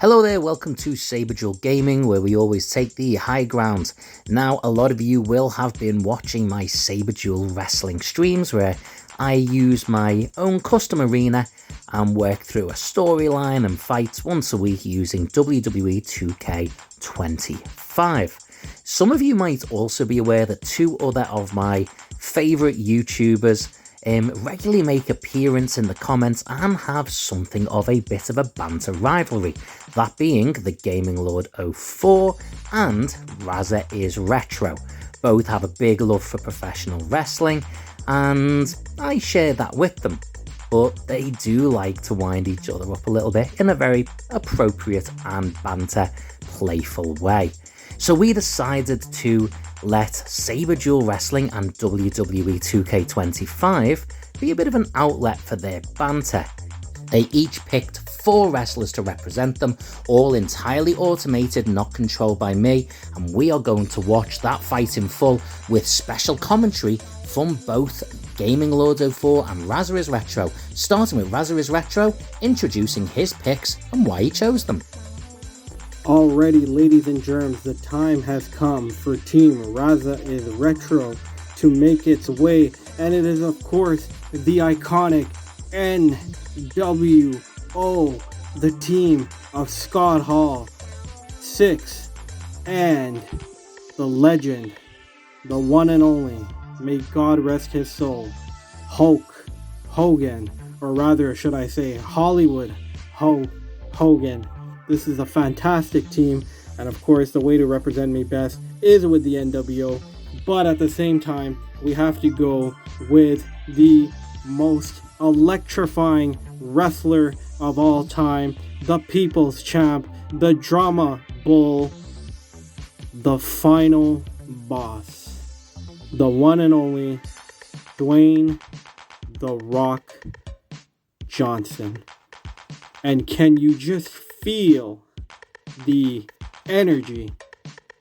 Hello there, welcome to saberduelgaming, where we always take the high ground. Now, a lot of you will have been watching my saberduel wrestling streams, where I use my own custom arena and work through a storyline and fights once a week using WWE2K25. Some of you might also be aware that two other of my favourite YouTubers regularly make appearance in the comments and have something of a bit of a banter rivalry, that being the Gaming Lord 04 and Razza is Retro. Both have a big love for professional wrestling, and I share that with them, but they do like to wind each other up a little bit in a very appropriate and banter playful way. So we decided to let Saberduel Wrestling and WWE2K25 be a bit of an outlet for their banter. They each picked 4 wrestlers to represent them, all entirely automated, not controlled by me, and we are going to watch that fight in full with special commentary from both Gaming Lord 04 and Razza is Retro, starting with Razza is Retro introducing his picks and why he chose them. Alrighty, ladies and germs, the time has come for Team Razza is Retro to make its way, and it is of course the iconic NWO, the team of Scott Hall, Six, and the legend, the one and only, may God rest his soul, Hulk Hogan, or rather should I say Hollywood Hogan. This is a fantastic team, and of course the way to represent me best is with the NWO, but at the same time we have to go with the most electrifying wrestler of all time, the people's champ, the drama bull, the final boss, the one and only Dwayne "The Rock" Johnson. And can you just feel the energy?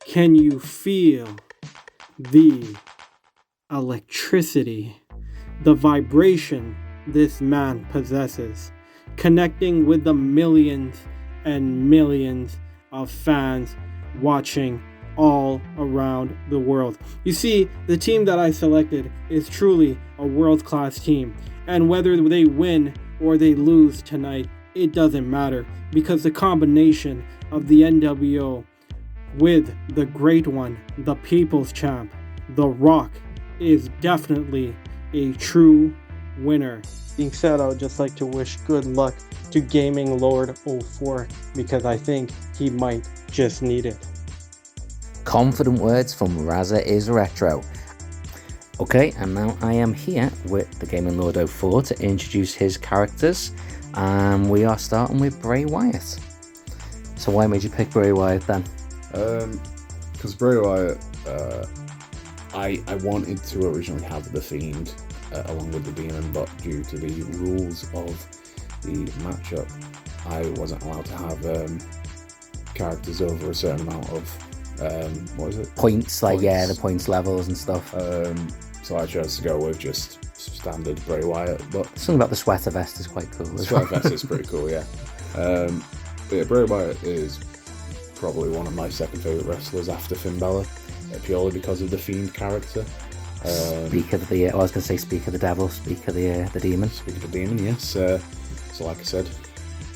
Can you feel the electricity, the vibration this man possesses, connecting with the millions and millions of fans watching all around the world? You see, the team that I selected is truly a world-class team, and whether they win or they lose tonight, it doesn't matter, because the combination of the NWO with the great one, the people's champ, The Rock, is definitely a true winner. Being said, I would just like to wish good luck to Gaming Lord 04, because I think he might just need it. Confident words from Razza is Retro. Okay, and now I am here with the Gaming Lord 04 to introduce his characters. And we are starting with Bray Wyatt. So why made you pick Bray Wyatt then? Because Bray Wyatt, I wanted to originally have the Fiend along with the Demon, but due to the rules of the matchup, I wasn't allowed to have characters over a certain amount of points, like yeah, the points levels and stuff. So I chose to go with just standard Bray Wyatt, but something about the sweater vest is quite cool. The sweater vest is pretty cool, yeah. But yeah, Bray Wyatt is probably one of my second favourite wrestlers after Finn Balor, purely because of the Fiend character. Speak of the, I was going to say speak of the devil, speak of the demon. Speak of the demon, yes. So like I said,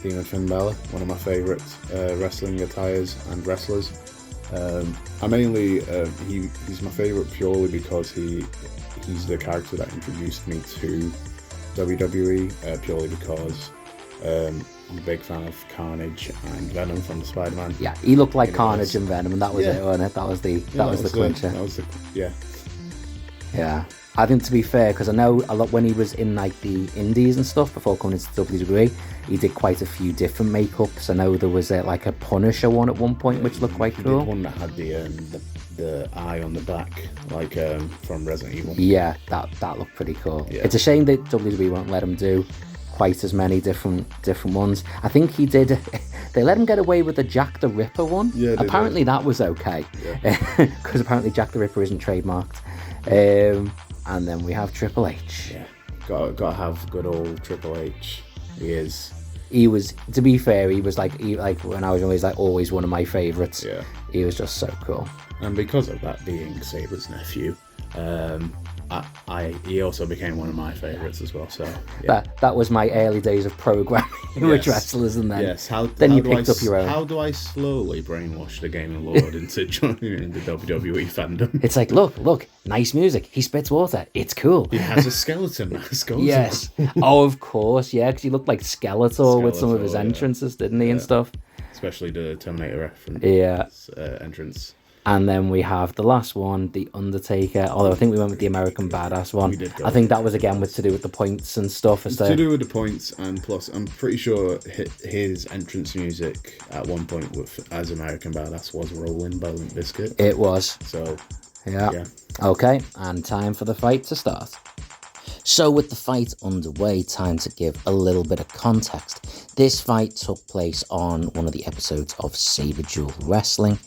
Demon Finn Balor, one of my favourite wrestling attires and wrestlers. I mainly, he's my favourite purely because he's the character that introduced me to WWE, purely because I'm a big fan of Carnage and Venom from the Spider-Man. Yeah, he looked like Carnage and Venom, and that was it, wasn't it? That was the clincher. Yeah. I think, to be fair, because I know a lot when he was in like the indies and stuff before coming into WWE, he did quite a few different makeups. I know there was like a Punisher one at one point, which looked quite cool. Did one that had the eye on the back, like from Resident Evil. Yeah, that looked pretty cool. Yeah. It's a shame that WWE won't let him do quite as many different ones. I think he did. They let him get away with the Jack the Ripper one. Yeah, apparently that was okay, because apparently Jack the Ripper isn't trademarked. And then we have Triple H. Yeah, gotta have good old Triple H. He is He was, to be fair, he was like when I was young, he was like always one of my favourites. Yeah. He was just so cool. And because of that being Sabre's nephew, he also became one of my favourites as well. So yeah. That was my early days of programming with wrestlers, and then you picked up your own. How do I slowly brainwash the gaming lord into joining the WWE fandom? It's like, look, nice music. He spits water. It's cool. He has a skeleton mask. Yes. Oh, of course, yeah, because he looked like Skeletor with some of his entrances, didn't he, and stuff. Especially the Terminator reference. Yeah. Entrance. And then we have the last one, The Undertaker. Although I think we went with the American Badass one. We did go I think that was again to do with the points and stuff. To do with the points, and plus, I'm pretty sure his entrance music at one point as American Badass was Rolling by Limp Bizkit. It was. So, yeah. Okay, and time for the fight to start. So with the fight underway, time to give a little bit of context. This fight took place on one of the episodes of Saber Duel Wrestling.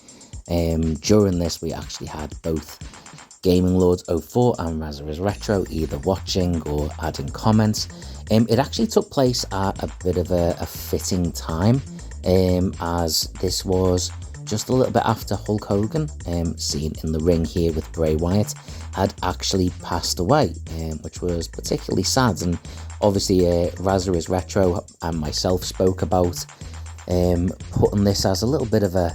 During this, we actually had both Gaming Lords 04 and Razor's Retro either watching or adding comments. It actually took place at a bit of a fitting time, as this was just a little bit after Hulk Hogan, seen in the ring here with Bray Wyatt, had actually passed away, which was particularly sad. And obviously, Razor's Retro and myself spoke about putting this as a little bit of a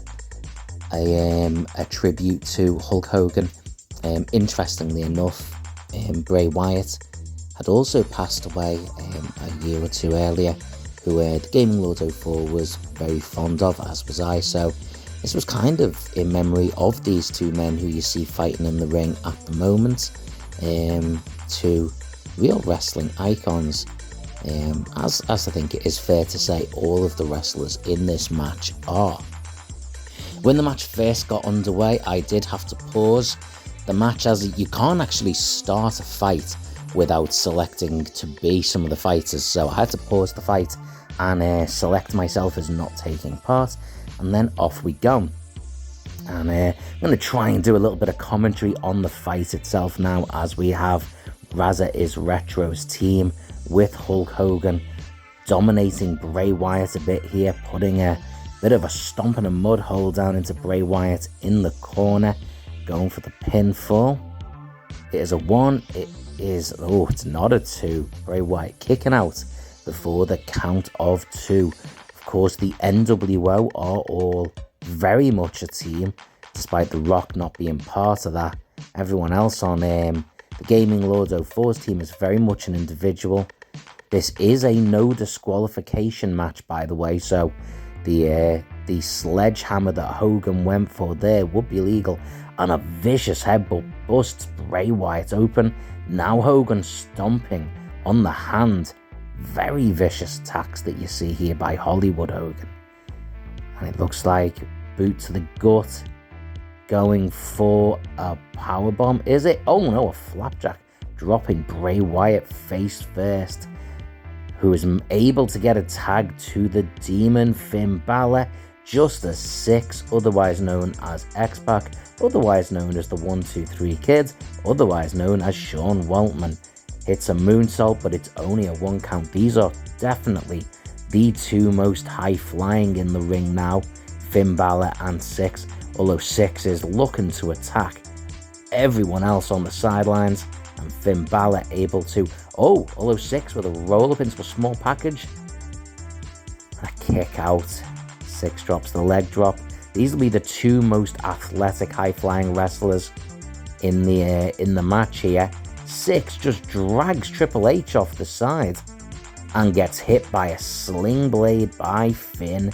tribute to Hulk Hogan. Interestingly enough, Bray Wyatt had also passed away a year or two earlier, who the Gaming Lord 04 was very fond of, as was I. So this was kind of in memory of these two men who you see fighting in the ring at the moment, two real wrestling icons. As I think it is fair to say, all of the wrestlers in this match are. When the match first got underway, I did have to pause the match, as you can't actually start a fight without selecting to be some of the fighters. So I had to pause the fight and select myself as not taking part, and then off we go. And I'm going to try and do a little bit of commentary on the fight itself now, as we have Razor is Retro's team with Hulk Hogan dominating Bray Wyatt a bit here, putting a bit of a stomp and a mud hole down into Bray Wyatt in the corner, going for the pinfall. It is a 1, it's not a 2. Bray Wyatt kicking out before the count of 2. Of course, the NWO are all very much a team, despite The Rock not being part of that. Everyone else on the Gaming Lord 04's team is very much an individual. This is a no disqualification match, by the way, so the sledgehammer that Hogan went for there would be legal, and a vicious headbutt busts Bray Wyatt open. Now Hogan stomping on the hand. Very vicious attacks that you see here by Hollywood Hogan. And it looks like boot to the gut, going for a powerbomb. Is it? Oh no, a flapjack, dropping Bray Wyatt face first, who is able to get a tag to the Demon Finn Balor, just as 6, otherwise known as X-Pac, otherwise known as the 1-2-3 Kid, otherwise known as Sean Waltman. Hits a moonsault, but it's only a 1 count. These are definitely the two most high-flying in the ring now, Finn Balor and 6, although 6 is looking to attack everyone else on the sidelines, and Finn Balor able to, although 6 with a roll-up into a small package, and a kick out. 6 drops the leg drop. These will be the two most athletic, high-flying wrestlers in the match here. 6 just drags Triple H off the side and gets hit by a sling blade by Finn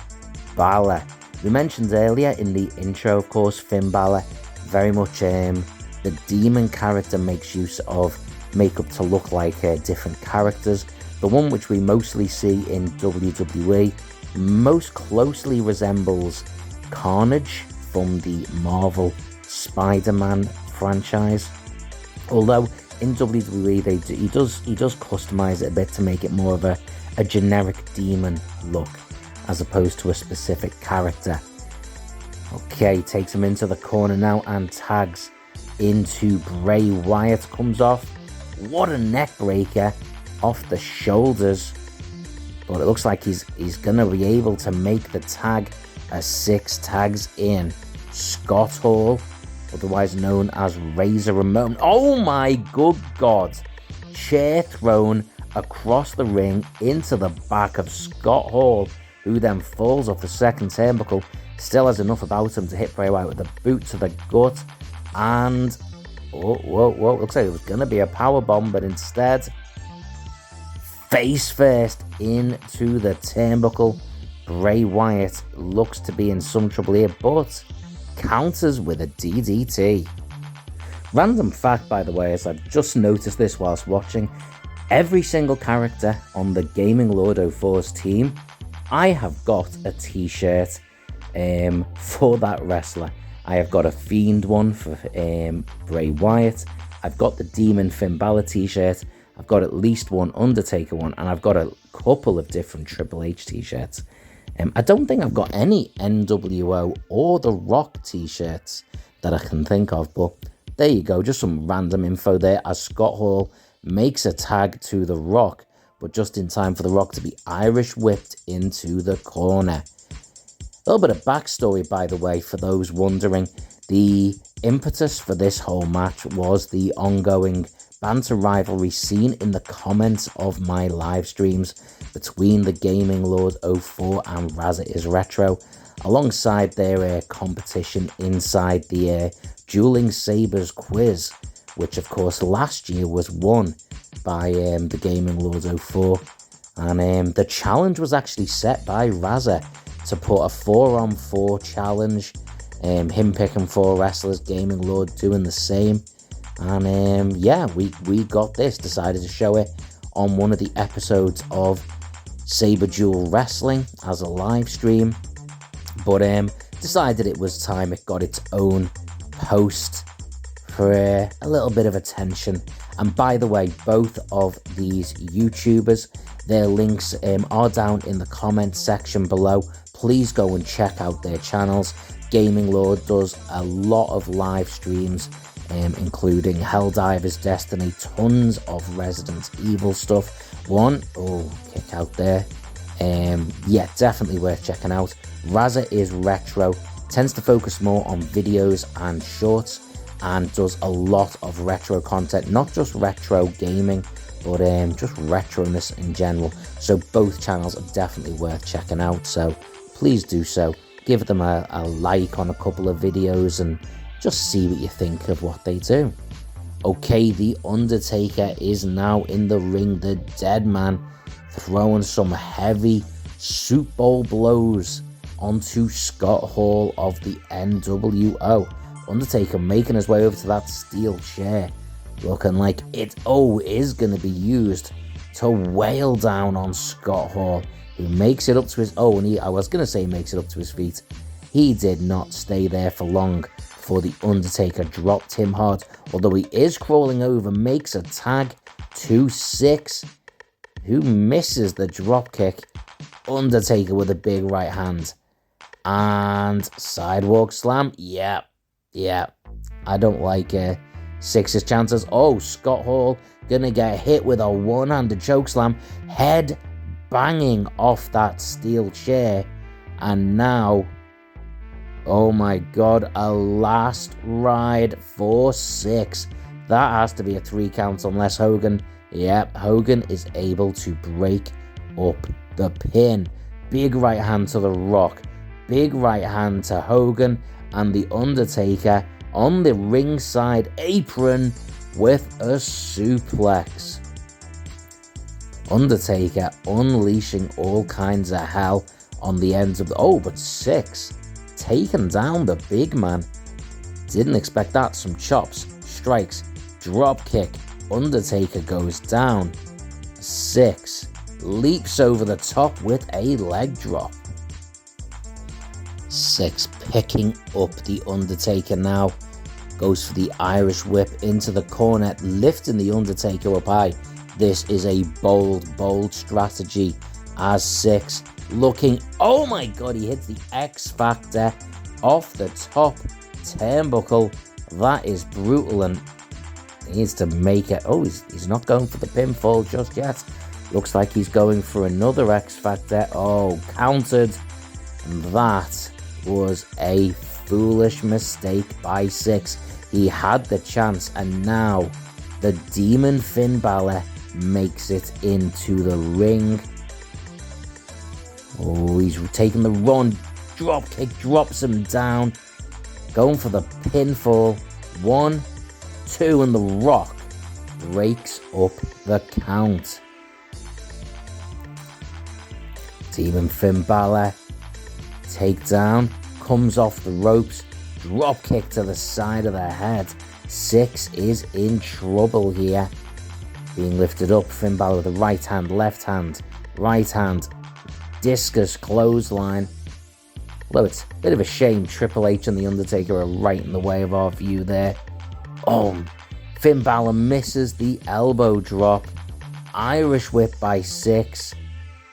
Balor. We mentioned earlier in the intro, of course, Finn Balor, very much the demon character, makes use of makeup to look like different characters. The one which we mostly see in WWE most closely resembles Carnage from the Marvel Spider-Man franchise, although in WWE he does customize it a bit to make it more of a generic demon look as opposed to a specific character. Okay, takes him into the corner now and tags into Bray Wyatt. Comes off. What a neck breaker off the shoulders. But it looks like he's going to be able to make the tag as 6 tags in. Scott Hall, otherwise known as Razor Ramon. Oh my good God. Chair thrown across the ring into the back of Scott Hall, who then falls off the second turnbuckle. Still has enough about him to hit Bray Wyatt with a boot to the gut. And, whoa, looks like it was going to be a powerbomb, but instead, face first into the turnbuckle. Bray Wyatt looks to be in some trouble here, but counters with a DDT. Random fact, by the way, as I've just noticed this whilst watching, every single character on the Gaming Lord 04's team, I have got a t-shirt for that wrestler. I have got a Fiend one for Bray Wyatt. I've got the Demon Finn Balor t-shirt. I've got at least one Undertaker one, and I've got a couple of different Triple H t-shirts. I don't think I've got any NWO or The Rock t-shirts that I can think of, but there you go, just some random info there as Scott Hall makes a tag to The Rock, but just in time for The Rock to be Irish whipped into the corner. A little bit of backstory, by the way, for those wondering. The impetus for this whole match was the ongoing banter rivalry seen in the comments of my live streams between the Gaming Lord 04 and Razza is Retro, alongside their competition inside the Dueling Sabres quiz, which of course last year was won by the Gaming Lord 04. And the challenge was actually set by Razza to put a 4-on-4 challenge, him picking 4 wrestlers, Gaming Lord doing the same. And yeah, we got this, decided to show it on one of the episodes of Saber Duel Wrestling as a live stream, but decided it was time it got its own post for a little bit of attention. And by the way, both of these YouTubers, their links are down in the comments section below. Please go and check out their channels. Gaming Lord does a lot of live streams, including Helldivers Destiny, tons of Resident Evil stuff. Kick out there. Yeah, definitely worth checking out. Razza is Retro, tends to focus more on videos and shorts, and does a lot of retro content, not just retro gaming, but just retroness in general. So both channels are definitely worth checking out, so please do so. Give them a like on a couple of videos and just see what you think of what they do. Okay, The Undertaker is now in the ring. The dead man throwing some heavy Super Bowl blows onto Scott Hall of the NWO. Undertaker making his way over to that steel chair, looking like it is going to be used to wail down on Scott Hall, who makes it up to his I was going to say makes it up to his feet. He did not stay there for long before The Undertaker dropped him hard, although he is crawling over, makes a tag to 6, who misses the drop kick. Undertaker with a big right hand and sidewalk slam. Yeah, I don't like 6's chances. Scott Hall gonna get hit with a one-handed chokeslam, head banging off that steel chair, and now, oh my God, a last ride for 6. That has to be a 3 count unless Hogan. Yep, Hogan is able to break up the pin. Big right hand to The Rock, big right hand to Hogan, and The Undertaker on the ringside apron with a suplex. Undertaker unleashing all kinds of hell on the ends of the... but 6 taking down the big man. Didn't expect that. Some chops, strikes, drop kick. Undertaker goes down. 6 leaps over the top with a leg drop. 6 picking up The Undertaker now. Goes for the Irish whip into the corner, lifting The Undertaker up high. This is a bold strategy as 6 looking... oh my God, he hits the X Factor off the top turnbuckle. That is brutal, and he needs to make it... he's not going for the pinfall just yet. Looks like he's going for another X Factor. Oh, countered. And that was a foolish mistake by Six. He had the chance, and now the Demon Finn Balor makes it into the ring. Oh, he's taking the run. Drop kick drops him down. Going for the pinfall. 1, 2, and The Rock breaks up the count. Demon Finn Balor, takedown, comes off the ropes, drop kick to the side of the head. Six is in trouble here. Being lifted up, Finn Balor with the right hand, left hand, discus clothesline. Although it's a bit of a shame Triple H and The Undertaker are right in the way of our view there. Oh, Finn Balor misses the elbow drop. Irish whip by Six.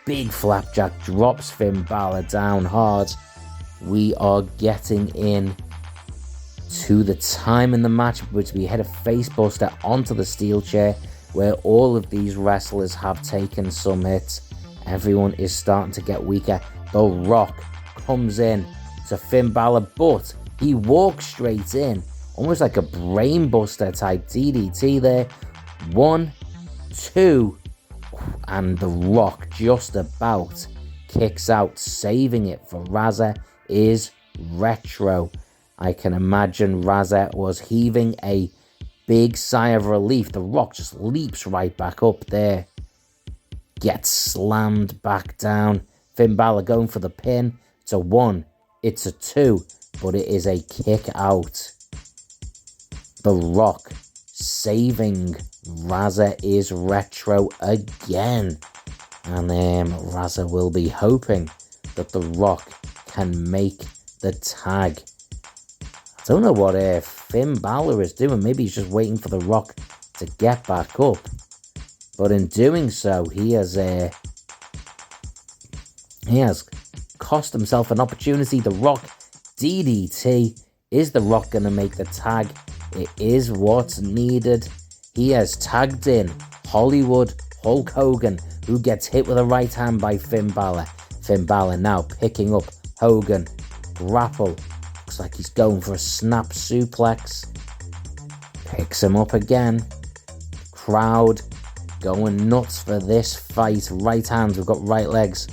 Big flapjack drops Finn Balor down hard. We are getting in to the time in the match which we head a facebuster onto the steel chair, where all of these wrestlers have taken some hits. Everyone is starting to get weaker. The Rock comes in to Finn Balor, but he walks straight in, almost like a brainbuster type DDT there. 1, 2, and The Rock just about kicks out. Saving it for Raza is Retro. I can imagine Raza was heaving a big sigh of relief. The Rock just leaps right back up there. Gets slammed back down. Finn Balor going for the pin. It's a 1, it's a 2, but it is a kick out. The Rock saving Raza is Retro again. And Raza will be hoping that The Rock can make the tag. I don't know what Finn Balor is doing. Maybe he's just waiting for The Rock to get back up. But in doing so, he has cost himself an opportunity. The Rock DDT. Is The Rock going to make the tag? It is what's needed. He has tagged in Hollywood Hulk Hogan, who gets hit with a right hand by Finn Balor. Finn Balor now picking up Hogan. Grapple. Looks like he's going for a snap suplex. Picks him up again. Crowd going nuts for this fight. Right hands, we've got right legs.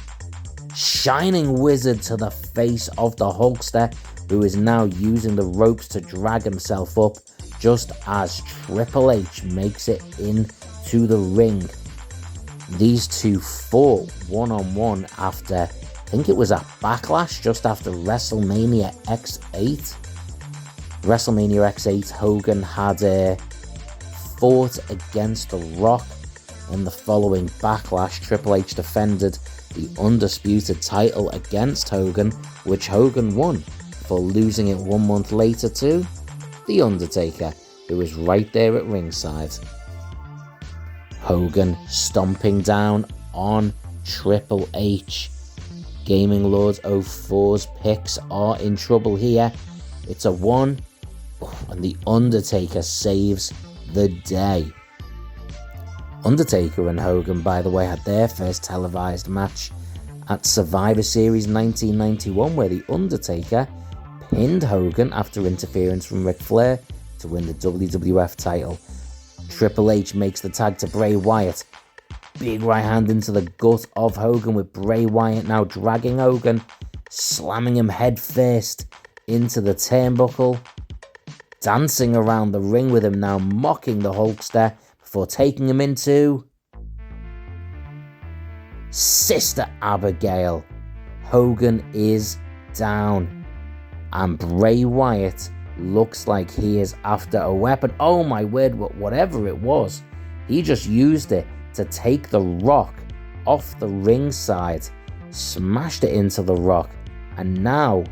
Shining Wizard to the face of the Hulkster, who is now using the ropes to drag himself up, just as Triple H makes it into the ring. These two fought one-on-one after, I think it was at Backlash, just after WrestleMania X8. WrestleMania X8, Hogan had fought against The Rock. In the following Backlash, Triple H defended the undisputed title against Hogan, which Hogan won, for losing it 1 month later to The Undertaker, who was right there at ringside. Hogan stomping down on Triple H. Gaming Lords 04's picks are in trouble here. It's a 1, and The Undertaker saves the day. Undertaker and Hogan, by the way, had their first televised match at Survivor Series 1991, where The Undertaker pinned Hogan after interference from Ric Flair to win the WWF title. Triple H makes the tag to Bray Wyatt. Big right hand into the gut of Hogan, with Bray Wyatt now dragging Hogan, slamming him head first into the turnbuckle, dancing around the ring with him now, mocking the Hulkster before taking him into Sister Abigail. Hogan is down, and Bray Wyatt looks like he is after a weapon. Oh my word, whatever it was, he just used it to take The Rock off the ringside, smashed it into The Rock, and now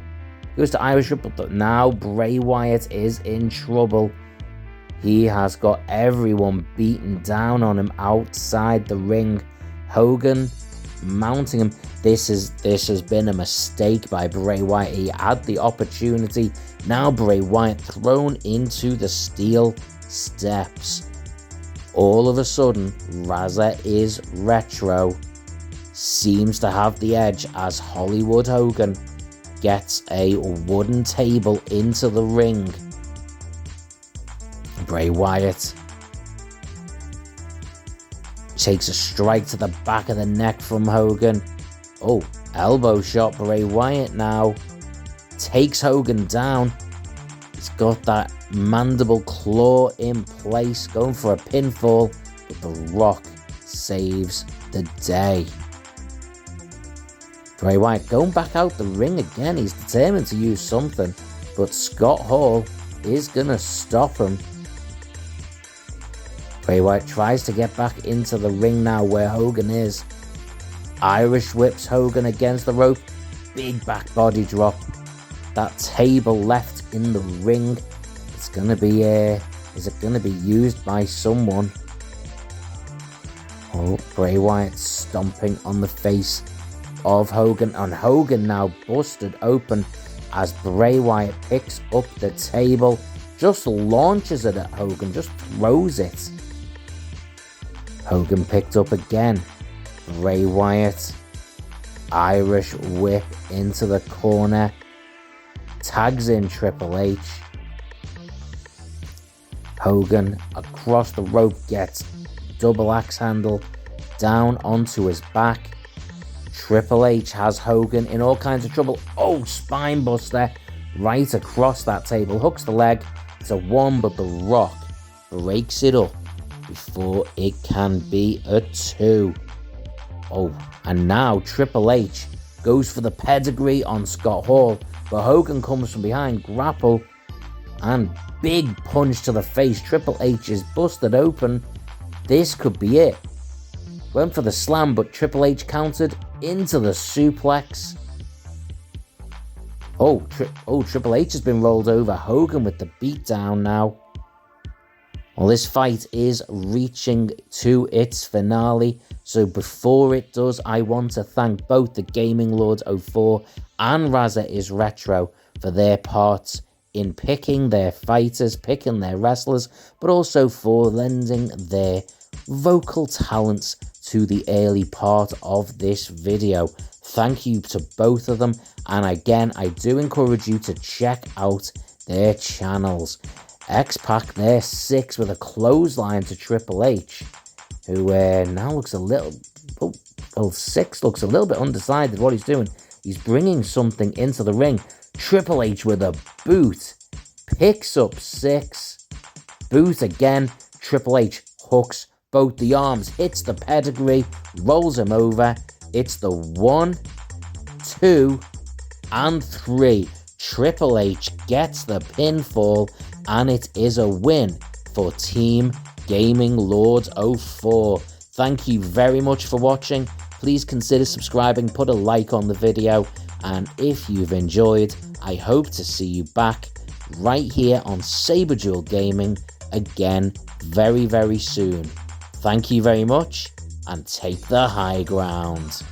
goes to Irish Whip, but now Bray Wyatt is in trouble. He has got everyone beaten down on him outside the ring. Hogan mounting him. This has been a mistake by Bray Wyatt. He had the opportunity. Now Bray Wyatt thrown into the steel steps. All of a sudden, Razor is Retro seems to have the edge as Hollywood Hogan gets a wooden table into the ring. Bray Wyatt takes a strike to the back of the neck from Hogan. Oh, elbow shot. Bray Wyatt now takes Hogan down. He's got that mandible claw in place, going for a pinfall, but The Rock saves the day. Bray Wyatt going back out the ring again. He's determined to use something, but Scott Hall is going to stop him. Bray Wyatt tries to get back into the ring now where Hogan is. Irish whips Hogan against the rope. Big back body drop. That table left in the ring. It's going to be, is it going to be used by someone? Oh, Bray Wyatt stomping on the face of Hogan, and Hogan now busted open as Bray Wyatt picks up the table, just launches it at Hogan, just throws it. Hogan picked up again. Bray Wyatt, Irish whip into the corner, tags in Triple H. Hogan across the rope gets double axe handle down onto his back. Triple H has Hogan in all kinds of trouble. Oh, spine buster right across that table. Hooks the leg. It's a 1, but The Rock breaks it up before it can be a 2. Oh, and now Triple H goes for the pedigree on Scott Hall, but Hogan comes from behind, grapple, and big punch to the face. Triple H is busted open. This could be it. Went for the slam, but Triple H countered into the suplex. Triple H has been rolled over. Hogan with the beatdown now. Well, this fight is reaching to its finale. So before it does, I want to thank both the Gaming Lord 04 and Razor is Retro for their parts in picking their fighters, picking their wrestlers, but also for lending their vocal talents to the early part of this video. Thank you to both of them, and again, I do encourage you to check out their channels. X-Pac there, 6 with a clothesline to Triple H, who now looks a little, 6 looks a little bit undecided what he's doing. He's bringing something into the ring. Triple H with a boot, picks up 6, boot again. Triple H hooks both the arms, hits the pedigree, rolls him over. It's the 1, 2, and 3. Triple H gets the pinfall, and it is a win for Team Gaming Lord 04. Thank you very much for watching. Please consider subscribing, put a like on the video, and if you've enjoyed, I hope to see you back right here on Saber Duel Gaming again very, very soon. Thank you very much, and take the high ground.